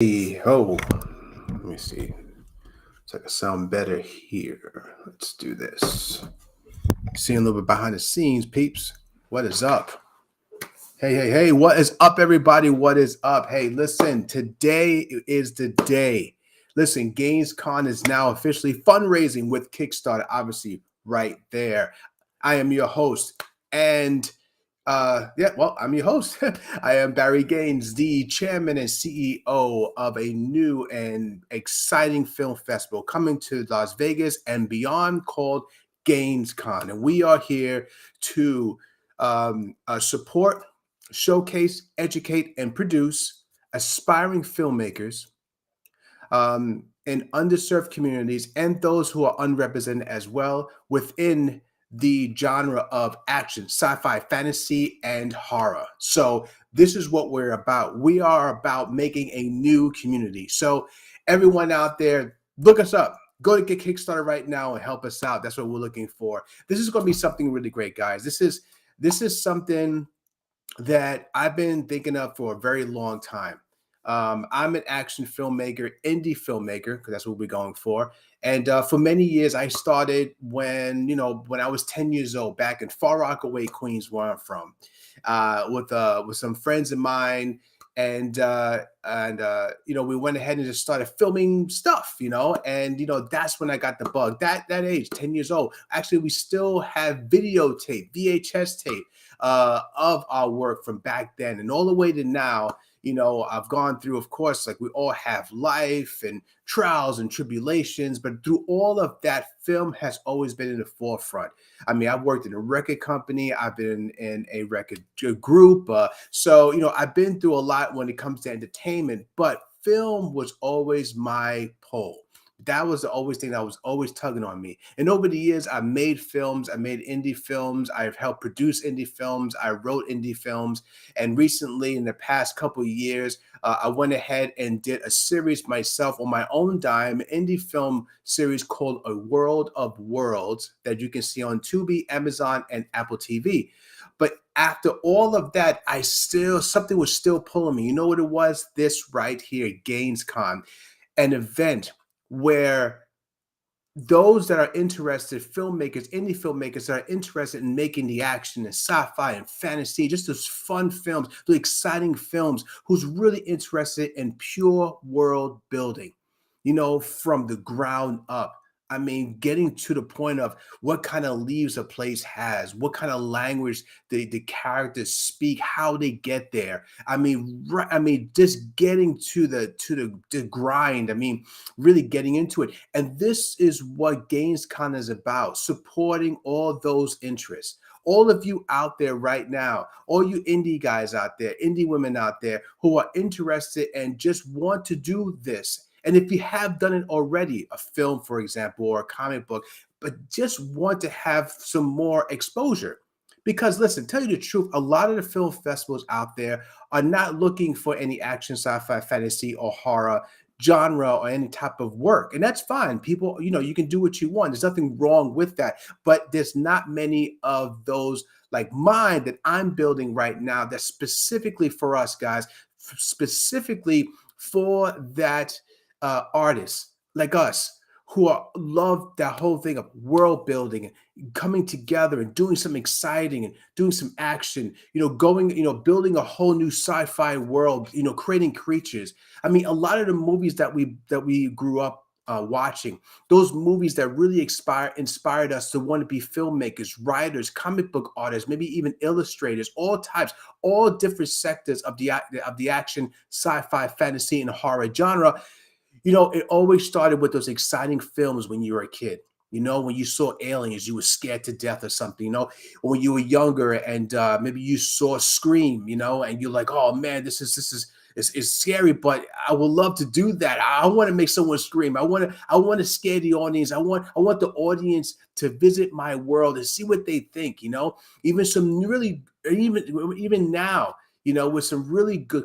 Hey, oh, let me see. So I can sound better here. Let's do this. Seeing a little bit behind the scenes, peeps. What is up? Hey, what is up, everybody? What is up? Hey, listen, today is the day. Listen, GamesCon is now officially fundraising with Kickstarter, obviously, right there. I am your host, and I'm your host. I am Barry Gaines, the chairman and CEO of a new and exciting film festival coming to Las Vegas and beyond called GamesCon. And we are here to support, showcase, educate, and produce aspiring filmmakers in underserved communities and those who are unrepresented as well within the genre of action, sci-fi, fantasy, and horror. So this is what we're about. We are about making a new community. So everyone out there, look us up. Go to get Kickstarter right now and help us out. That's what we're looking for. This is going to be something really great, guys. This is something that I've been thinking of for a very long time. I'm an action filmmaker, indie filmmaker, because that's what we're going for. And for many years, I started when I was 10 years old, back in Far Rockaway, Queens, where I'm from, with some friends of mine, and we went ahead and just started filming stuff, and that's when I got the bug. That age, 10 years old. Actually, we still have videotape, VHS tape of our work from back then and all the way to now. I've gone through, of course, like we all have life and trials and tribulations, but through all of that, film has always been in the forefront. I mean, I've worked in a record company, I've been in a record group. So I've been through a lot when it comes to entertainment, but film was always my pull. That was the always thing that was always tugging on me. And over the years, I made films. I made indie films. I've helped produce indie films. I wrote indie films. And recently, in the past couple of years, I went ahead and did a series myself on my own dime, indie film series called A World of Worlds that you can see on Tubi, Amazon, and Apple TV. But after all of that, something was still pulling me. You know what it was? This right here, GamesCon, an event where those that are interested, filmmakers, indie filmmakers that are interested in making the action and sci-fi and fantasy, just those fun films, the exciting films, who's really interested in pure world building, from the ground up. I mean, getting to the point of what kind of leaves a place has, what kind of language the characters speak, how they get there. Just getting to the grind. I mean, really getting into it. And this is what GamesCon is about, supporting all those interests. All of you out there right now, all you indie guys out there, indie women out there who are interested and just want to do this. And if you have done it already, a film, for example, or a comic book, but just want to have some more exposure. Because listen, tell you the truth, a lot of the film festivals out there are not looking for any action, sci-fi, fantasy, or horror genre or any type of work. And that's fine. People, you can do what you want. There's nothing wrong with that. But there's not many of those like mine that I'm building right now that's specifically for us guys, specifically for that artists like us who love that whole thing of world building and coming together and doing something exciting and doing some action, building a whole new sci-fi world, creating creatures. I mean, a lot of the movies that we grew up watching, those movies that really inspired us to want to be filmmakers, writers, comic book artists, maybe even illustrators, all types, all different sectors of the action, sci-fi, fantasy, and horror genre. It always started with those exciting films when you were a kid. When you saw aliens, you were scared to death or something, when you were younger and maybe you saw Scream, and you're like, oh man, this is it's scary, but I would love to do that. I want to make someone scream. I want to scare the audience. I want the audience to visit my world and see what they think, even some really, even now, with some really good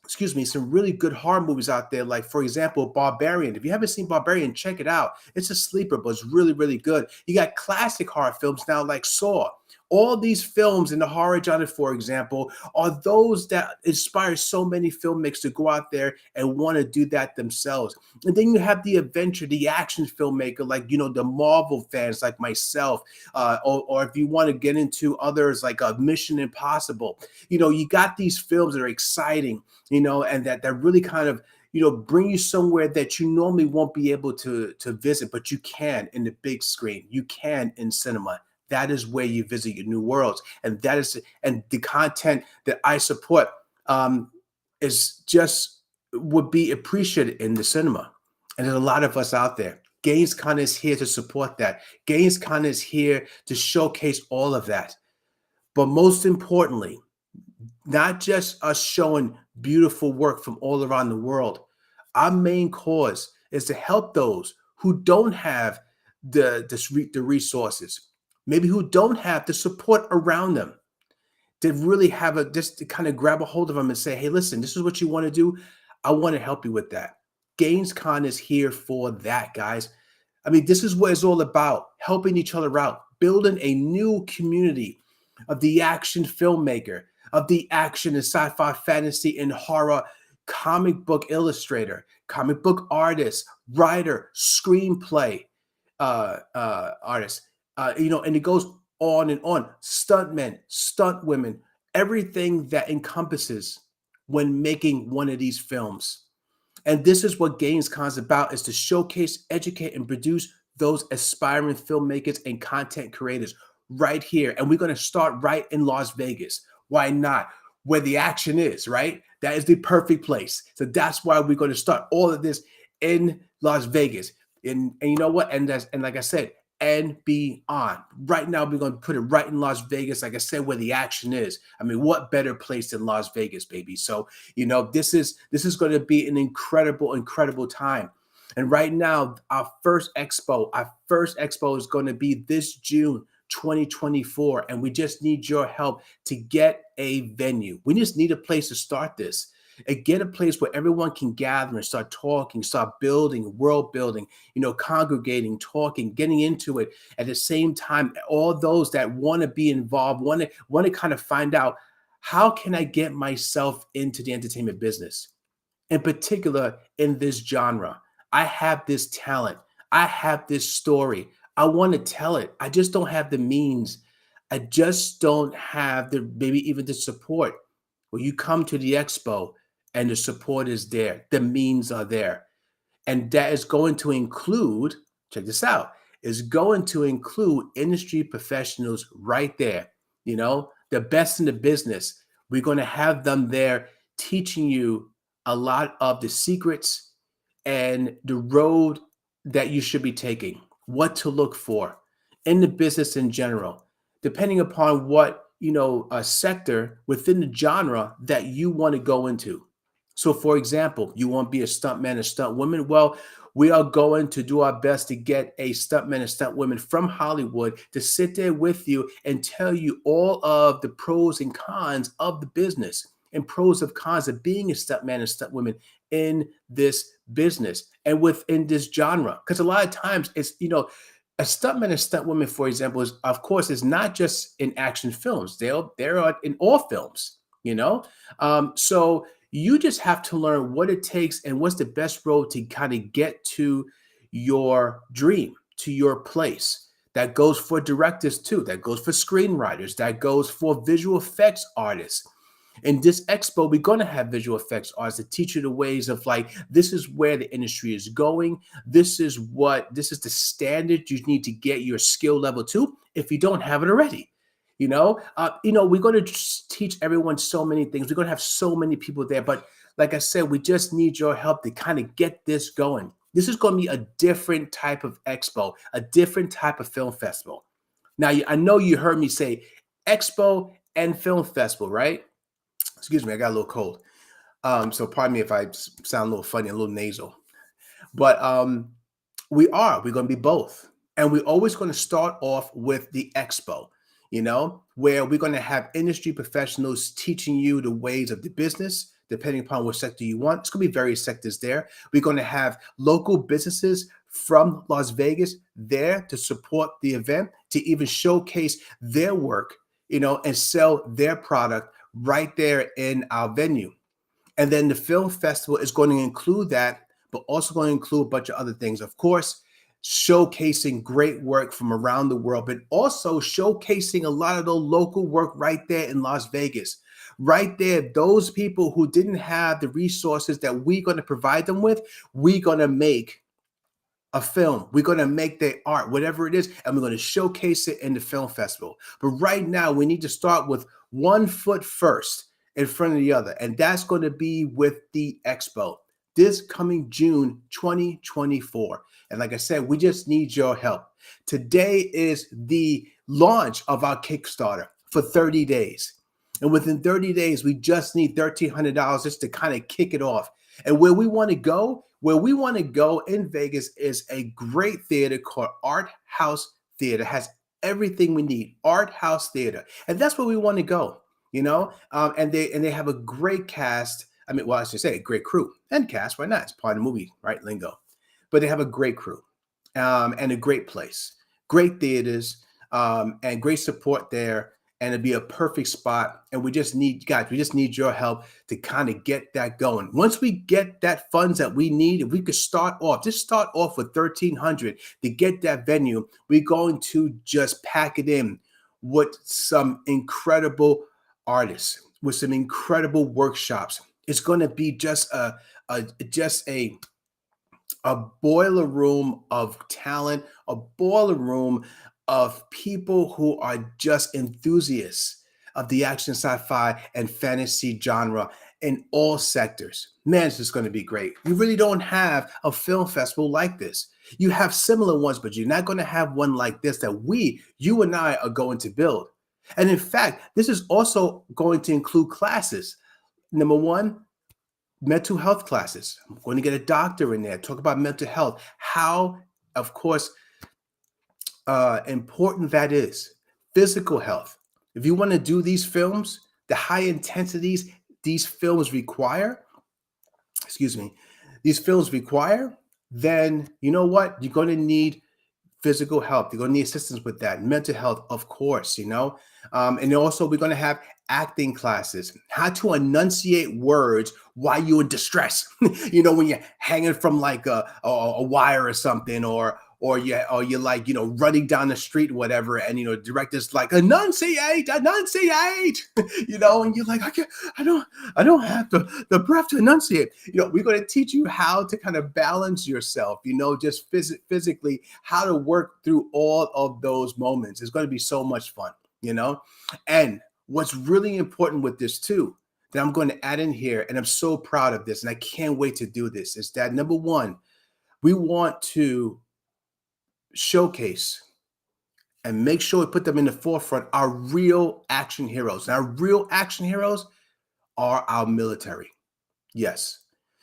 some really good horror movies out there. Like, for example, Barbarian. If you haven't seen Barbarian, check it out. It's a sleeper, but it's really, really good. You got classic horror films now like Saw. All these films in the horror genre, for example, are those that inspire so many filmmakers to go out there and want to do that themselves. And then you have the adventure, the action filmmaker, like, the Marvel fans like myself, or if you want to get into others like Mission Impossible. You got these films that are exciting, and that really kind of, bring you somewhere that you normally won't be able to visit, but you can in the big screen. You can in cinema. That is where you visit your new worlds, and the content that I support is just would be appreciated in the cinema. And there's a lot of us out there. GainsCon is here to support that. GainsCon is here to showcase all of that. But most importantly, not just us showing beautiful work from all around the world. Our main cause is to help those who don't have the resources, maybe who don't have the support around them, to really have just to kind of grab a hold of them and say, hey, listen, this is what you want to do. I want to help you with that. GainsCon is here for that, guys. I mean, this is what it's all about, helping each other out, building a new community of the action filmmaker, of the action and sci-fi, fantasy, and horror comic book illustrator, comic book artist, writer, screenplay artist, and it goes on and on. Stuntmen, stunt women, everything that encompasses when making one of these films. And this is what GainsCon is about, is to showcase, educate, and produce those aspiring filmmakers and content creators right here. And we're going to start right in Las Vegas. Why not? Where the action is, right? That is the perfect place. So that's why we're going to start all of this in Las Vegas. And you know what? And like I said, and beyond. Right now, we're going to put it right in Las Vegas, like I said, where the action is. I mean, what better place than Las Vegas, baby? So, this is going to be an incredible, incredible time. And right now, our first expo is going to be this June 2024, and we just need your help to get a venue. We just need a place to start this and get a place where everyone can gather and start talking, start building, world building, congregating, talking, getting into it. At the same time, all those that want to be involved, want to kind of find out, how can I get myself into the entertainment business? In particular, in this genre, I have this talent. I have this story. I want to tell it. I just don't have the means. I just don't have maybe even the support. Well, you come to the expo and the support is there. The means are there. And that is going to include, check this out, is going to include industry professionals right there. The best in the business. We're going to have them there teaching you a lot of the secrets and the road that you should be taking, what to look for in the business in general, depending upon what, a sector within the genre that you want to go into. So, for example, you want to be a stuntman, a stunt woman. Well, we are going to do our best to get a stuntman and stunt woman from Hollywood to sit there with you and tell you all of the pros and cons of the business, and pros and cons of being a stuntman and stunt woman in this business and within this genre. Because a lot of times it's, a stuntman and stunt woman, for example, is not just in action films. They're in all films, So you just have to learn what it takes and what's the best road to kind of get to your dream, to your place. That goes for directors too. That goes for screenwriters. That goes for visual effects artists. In this expo, we're going to have visual effects artists to teach you the ways of, like, this is where the industry is going. This is the standard you need to get your skill level to if you don't have it already. We're going to teach everyone so many things. We're going to have so many people there. But like I said, we just need your help to kind of get this going. This is going to be a different type of expo, a different type of film festival. Now, I know you heard me say expo and film festival, right? Excuse me, I got a little cold. So pardon me if I sound a little funny, a little nasal. But we're going to be both. And we're always going to start off with the expo, where we're going to have industry professionals teaching you the ways of the business, depending upon what sector you want. It's going to be various sectors there. We're going to have local businesses from Las Vegas there to support the event, to even showcase their work and sell their product right there in our venue. And then the film festival is going to include that, but also going to include a bunch of other things. Of course, showcasing great work from around the world, but also showcasing a lot of the local work right there in Las Vegas. Right there, those people who didn't have the resources that we're going to provide them with, we're going to make a film. We're going to make their art, whatever it is, and we're going to showcase it in the film festival. But right now, we need to start with one foot first in front of the other, and that's going to be with the Expo this coming June 2024. And like I said, we just need your help. Today is the launch of our Kickstarter for 30 days. And within 30 days, we just need $1,300 just to kind of kick it off. And where we want to go in Vegas is a great theater called Art House Theater. It has everything we need, Art House Theater. And that's where we want to go, and they have a great cast. I mean, well, I should say a great crew and cast. Why not? It's part of the movie, right? Lingo. But they have a great crew and a great place, great theaters, and great support there. And it'd be a perfect spot. And we just need your help to kind of get that going. Once we get that funds that we need, if we could start off with 1,300 to get that venue, we're going to just pack it in with some incredible artists, with some incredible workshops. It's going to be just a boiler room of talent, a boiler room of people who are just enthusiasts of the action, sci-fi, and fantasy genre in all sectors. Man, it's just going to be great. You really don't have a film festival like this. You have similar ones, but you're not going to have one like this that you and I are going to build. And in fact, this is also going to include classes. Number one, mental health classes. I'm going to get a doctor in there, talk about mental health, how, of course, important that is. Physical health. If you want to do these films, the high intensities these films require, then you know what? You're going to need physical health. You're going to need assistance with that. Mental health, of course, and also we're going to have acting classes, how to enunciate words while you're in distress, when you're hanging from like a wire or something, or you're like, running down the street, or whatever. And, director's like, enunciate, and you're like, I don't have the breath to enunciate. We're going to teach you how to kind of balance yourself, just physically, how to work through all of those moments. It's going to be so much fun, and what's really important with this too, that I'm going to add in here, and I'm so proud of this, and I can't wait to do this, is that number one, we want to showcase and make sure we put them in the forefront, our real action heroes. And our real action heroes are our military. Yes.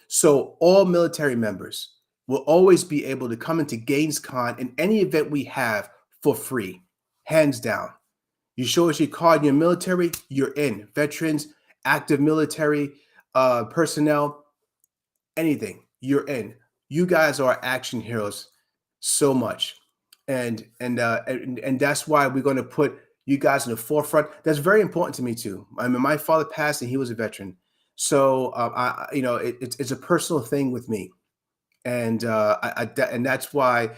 So all military members will always be able to come into GainsCon in any event we have for free, hands down. You show us your card in your military, you're in. Veterans, active military personnel, anything, you're in. You guys are action heroes so much. And that's why we're going to put you guys in the forefront. That's very important to me too. I mean, my father passed and he was a veteran. So, it's a personal thing with me. And and that's why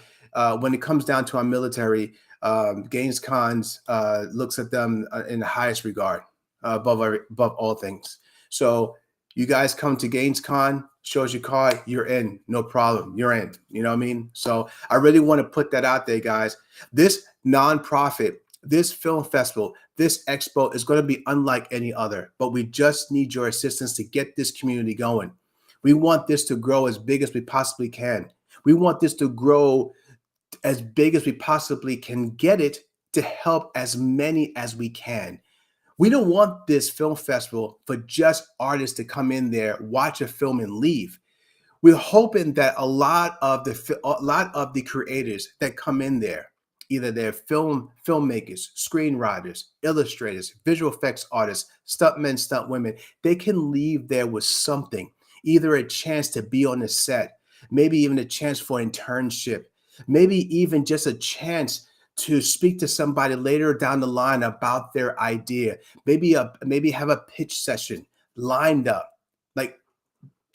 when it comes down to our military, GainsCon looks at them in the highest regard, above all things. So you guys come to GainsCon, shows your card, you're in, no problem, you're in. You know what I mean? So I really want to put that out there, guys. This nonprofit, this film festival, this expo is going to be unlike any other, but we just need your assistance to get this community going. We want this to grow as big as we possibly can. We want this to grow as big as we possibly can get it, to help as many as we can. We don't want this film festival for just artists to come in there, watch a film, and leave. We're hoping that a lot of the creators that come in there, either they're filmmakers, screenwriters, illustrators, visual effects artists, stuntmen, stuntwomen, they can leave there with something, either a chance to be on the set, maybe even a chance for internship, maybe even just a chance to speak to somebody later down the line about their idea. Maybe have a pitch session lined up. Like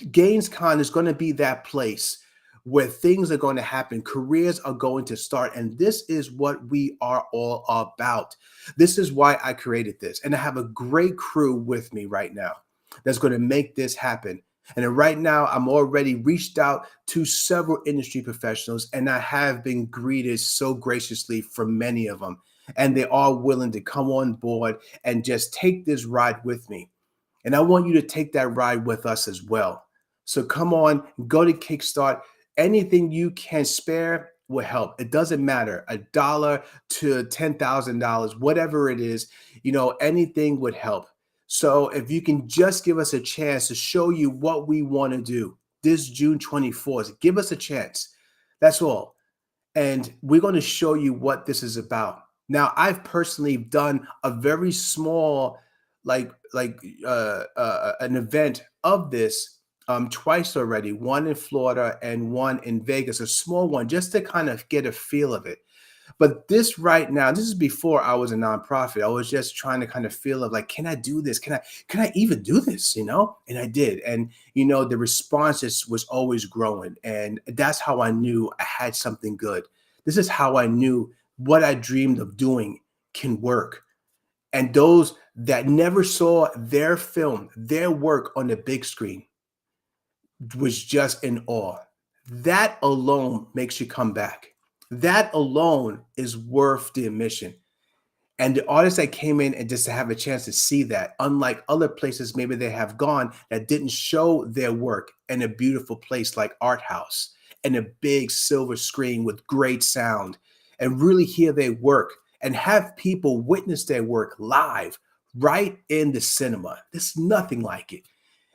GainsCon is going to be that place where things are going to happen, careers are going to start, and this is what we are all about. This is why I created this, and I have a great crew with me right now that's going to make this happen. And then right now, I'm already reached out to several industry professionals, and I have been greeted so graciously from many of them. And they are willing to come on board and just take this ride with me. And I want you to take that ride with us as well. So come on, go to Kickstart. Anything you can spare will help. It doesn't matter, $1 to $10,000, whatever it is, anything would help. So if you can just give us a chance to show you what we want to do this June 24th, give us a chance. That's all. And we're going to show you what this is about. Now, I've personally done a very small, an event of this twice already, one in Florida and one in Vegas, a small one, just to kind of get a feel of it. But this right now, this is before I was a nonprofit. I was just trying to kind of feel of like, can I do this? Can I even do this? And I did. And the response was always growing. And that's how I knew I had something good. This is how I knew what I dreamed of doing can work. And those that never saw their film, their work on the big screen was just in awe. That alone makes you come back. That alone is worth the admission. And the artists that came in and just to have a chance to see that, unlike other places maybe they have gone that didn't show their work in a beautiful place like Art House and a big silver screen with great sound, and really hear their work and have people witness their work live right in the cinema. There's nothing like it.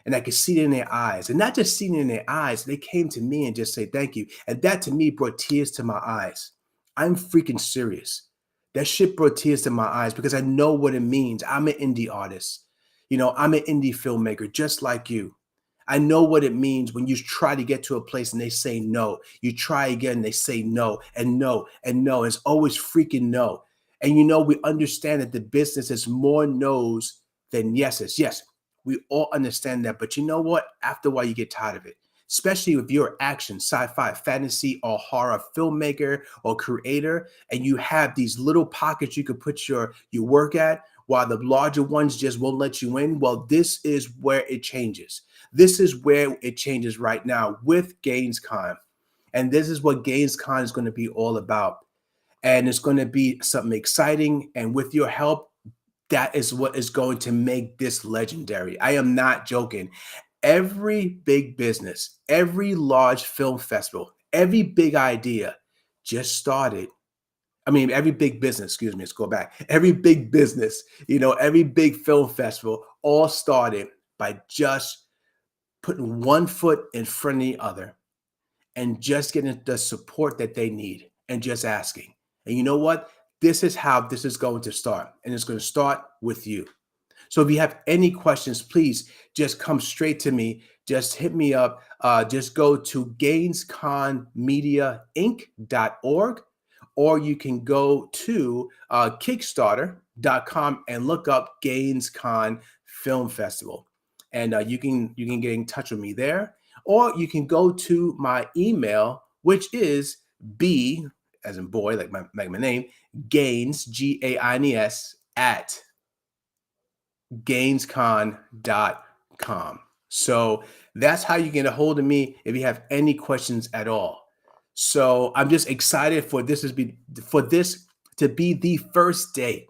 And I could see it in their eyes. And not just seeing it in their eyes, they came to me and just say thank you. And that to me brought tears to my eyes. I'm freaking serious. That shit brought tears to my eyes because I know what it means. I'm an indie artist. I'm an indie filmmaker just like you. I know what it means when you try to get to a place and they say no. You try again, they say no and no and no. It's always freaking no. And we understand that the business is more no's than yeses. Yes, we all understand that. But you know what? After a while, you get tired of it. Especially if you're action, sci-fi, fantasy, or horror filmmaker or creator, and you have these little pockets you could put your work at, while the larger ones just won't let you in. Well, this is where it changes. This is where it changes right now with GainsCon. And this is what GainsCon is going to be all about. And it's going to be something exciting. And with your help, that is what is going to make this legendary. I am not joking. Every big business, every large film festival, every big idea just started. Every big business, excuse me, let's go back. Every big business, every big film festival all started by just putting one foot in front of the other and just getting the support that they need and just asking. And you know what? This is how this is going to start. And it's going to start with you. So if you have any questions, please just come straight to me. Just hit me up. Just go to gainsconmediainc.org, or you can go to Kickstarter.com and look up GainsCon Film Festival. And you can get in touch with me there, or you can go to my email, which is B as in boy, like my name, Gaines, Gaines at gainscon.com. So that's how you get a hold of me if you have any questions at all. So I'm just excited for this to be the first day.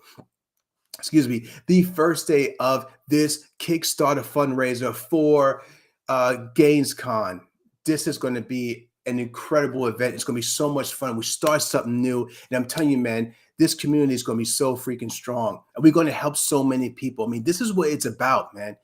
The first day of this Kickstarter fundraiser for GainsCon. This is going to be an incredible event. It's going to be so much fun. We start something new. And I'm telling you, man, this community is going to be so freaking strong. And we're going to help so many people. This is what it's about, man.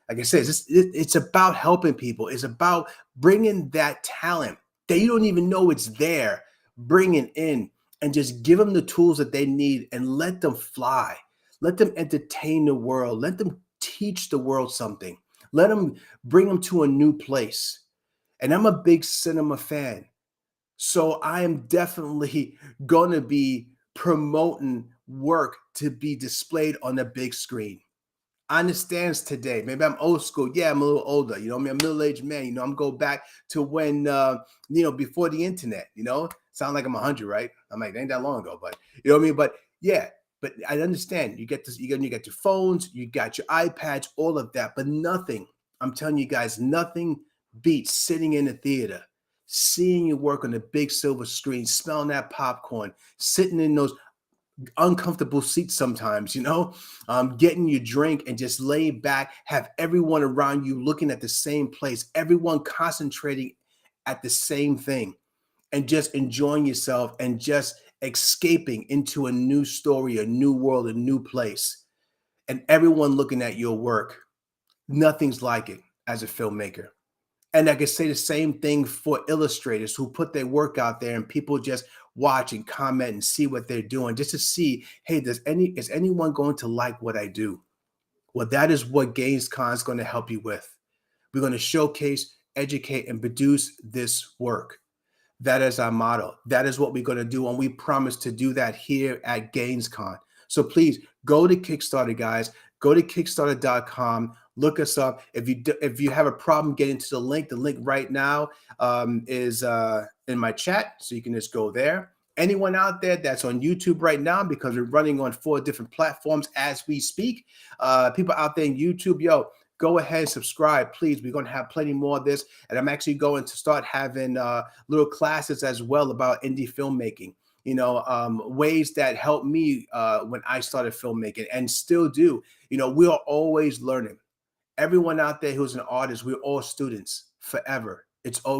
Like I said, it's about helping people. It's about bringing that talent that you don't even know it's there, bringing in and just give them the tools that they need and let them fly. Let them entertain the world. Let them teach the world something. Let them bring them to a new place. And I'm a big cinema fan. So I am definitely going to be promoting work to be displayed on the big screen. Understands today. Maybe I'm old school. Yeah, I'm a little older. You know, I'm a middle-aged man. You know, I'm going back to when before the internet. You know, sound like I'm 100, right? I'm like, ain't that long ago, but you know what I mean. But yeah, but I understand. You get this. You get your phones. You got your iPads. All of that, but nothing. I'm telling you guys, nothing beats sitting in the theater, seeing your work on the big silver screen, smelling that popcorn, sitting in those uncomfortable seats sometimes, getting your drink and just lay back, have everyone around you looking at the same place, everyone concentrating at the same thing, and just enjoying yourself and just escaping into a new story, a new world, a new place, and everyone looking at your work. Nothing's like it as a filmmaker. And I can say the same thing for illustrators who put their work out there and people just watch and comment and see what they're doing just to see, hey, is anyone going to like what I do? Well, that is what GamesCon is going to help you with. We're going to showcase, educate, and produce this work. That is our motto. That is what we're going to do. And we promise to do that here at GamesCon. So please go to Kickstarter, guys. Go to Kickstarter.com. Look us up. If you have a problem getting to the link right now is in my chat. So you can just go there. Anyone out there that's on YouTube right now, because we're running on 4 different platforms as we speak. People out there in YouTube, go ahead and subscribe, please. We're going to have plenty more of this. And I'm actually going to start having little classes as well about indie filmmaking, ways that helped me when I started filmmaking and still do. We are always learning. Everyone out there who's an artist, we're all students forever.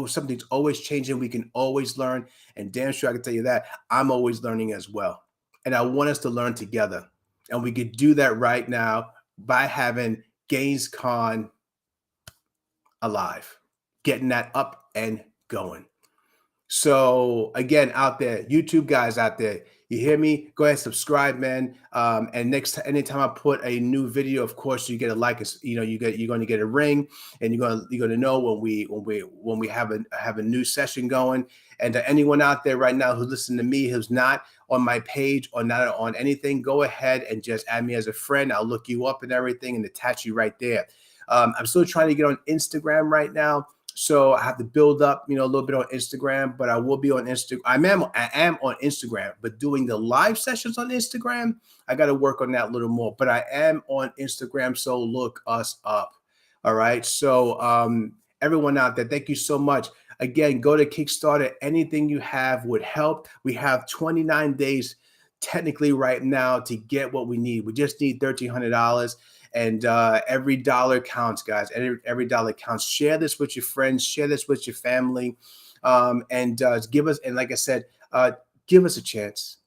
Something's always changing. We can always learn. And damn sure I can tell you that I'm always learning as well. And I want us to learn together. And we could do that right now by having GamesCon alive, getting that up and going. So again, out there, YouTube guys out there, you hear me? Go ahead, subscribe, man. And anytime I put a new video, of course, you get a like. You're going to get a ring, and you're going to know when we have a new session going. And to anyone out there right now who's listening to me, who's not on my page or not on anything, go ahead and just add me as a friend. I'll look you up and everything and attach you right there. I'm still trying to get on Instagram right now. So I have to build up, a little bit on Instagram, but I will be on Instagram. I am on Instagram, but doing the live sessions on Instagram, I got to work on that a little more. But I am on Instagram, so look us up. All right. So everyone out there, thank you so much. Again, go to Kickstarter. Anything you have would help. We have 29 days technically right now to get what we need. We just need $1,300. And every dollar counts, guys. Every dollar counts. Share this with your friends. Share this with your family. And give us, and like I said, give us a chance.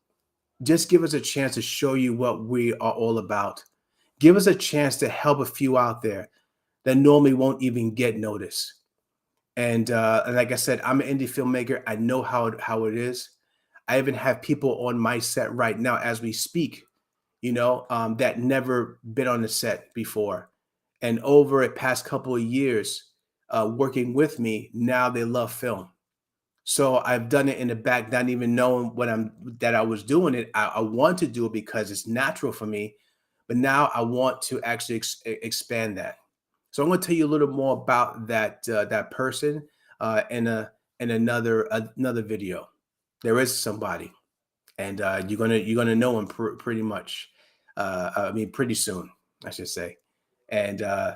Just give us a chance to show you what we are all about. Give us a chance to help a few out there that normally won't even get noticed. And like I said, I'm an indie filmmaker. I know how it is. I even have people on my set right now as we speak, that never been on the set before. And over a past couple of years working with me, now they love film. So I've done it in the back, not even knowing that I was doing it. I want to do it because it's natural for me, but now I want to actually expand that. So I'm going to tell you a little more about that person in another video. There is somebody, and you're gonna know him pretty much. Pretty soon, I should say. And I'm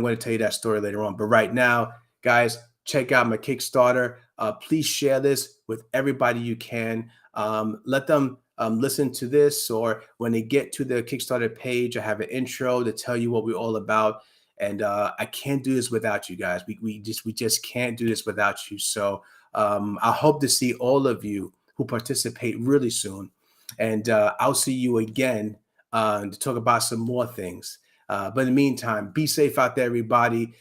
going to tell you that story later on. But right now, guys, check out my Kickstarter. Please share this with everybody you can. Let them listen to this, or when they get to the Kickstarter page, I have an intro to tell you what we're all about. And I can't do this without you guys. We just can't do this without you. So I hope to see all of you who participate really soon. And I'll see you again to talk about some more things. But in the meantime, be safe out there, everybody.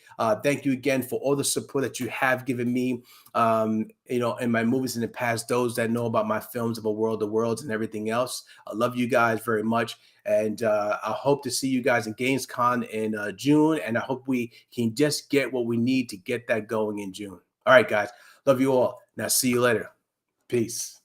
Thank you again for all the support that you have given me, in my movies in the past, those that know about my films of A World of Worlds and everything else. I love you guys very much. And I hope to see you guys in GamesCon in June. And I hope we can just get what we need to get that going in June. All right, guys. Love you all. Now, see you later. Peace.